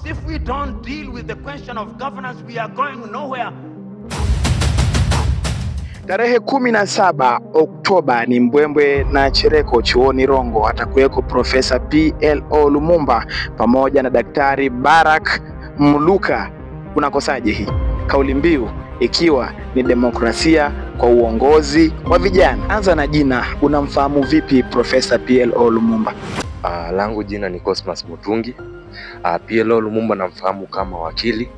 If we don't deal with the question of governance, we are going nowhere. Tarehe 17 Oktoba ni mbwembwe na chereko chuoni Rongo. Atakuweko Profesa PLO Lumumba pamoja na Daktari Barak Muluka. Unakosaje hii? Kauli mbiu ikiwa ni demokrasia kwa uongozi wa vijana. Anza na jina, unamfahamu vipi Profesa PLO Lumumba? Langu jina ni Cosmas Mutungi. PLO Lumumba namfahamu kama wakili,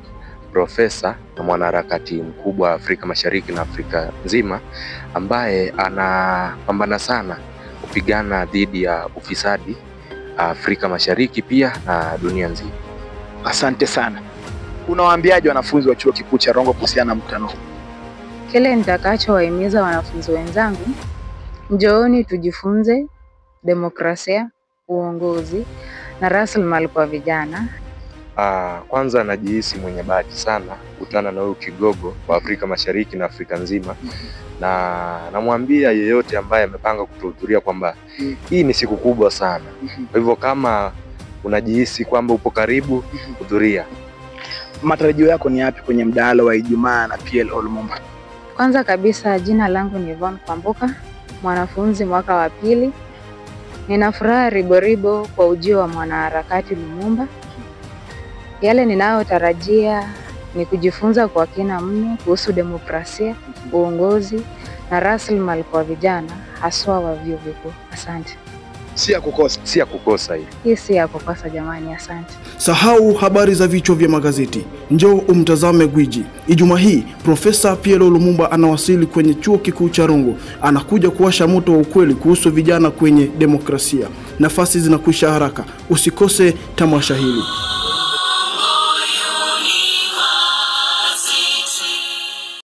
profesa na mwanaharakati mkubwa wa Afrika Mashariki na Afrika nzima, ambaye anapambana sana kupigana dhidi ya ufisadi Afrika Mashariki pia na dunia nzima. Asante sana. Unawaambiaje wanafunzi wa chuo kikuu cha Rongo kuhusiana na mkutano huu? Kile nitakachowahimiza wanafunzi wenzangu, njooni tujifunze demokrasia, uongozi na rasilimali kwa vijana. Kwanza najihisi mwenye bahati sana kukutana na huyu kigogo wa Afrika Mashariki na Afrika nzima, na namwambia yeyote ambaye amepanga kuhudhuria kwamba hii ni siku kubwa sana. Kwa hivyo kama unajihisi kwamba upo karibu, hudhuria. Matarajio yako ni yapi kwenye mdahalo wa Ijumaa na PLO Lumumba? Kwanza kabisa, jina langu ni Yvonne Kwamboka, mwanafunzi mwaka wa pili. Nina furaha riboribo kwa ujio wa mwanaharakati Lumumba. Yale ninayotarajia ni kujifunza kwa kina mno kuhusu demokrasia, uongozi na rasilimali kwa vijana, haswa wa vyuo vikuu. Asante. Si ya kukosa. Si ya kukosa hii. Hii si ya kukosa jamani, asante. Sahau habari za vichwa vya magazeti, njoo umtazame gwiji. Ijumaa hii Profesa PLO Lumumba anawasili kwenye chuo kikuu cha Rongo. Anakuja kuwasha moto wa ukweli kuhusu vijana kwenye demokrasia. Nafasi zinakwisha haraka. Usikose tamasha hili.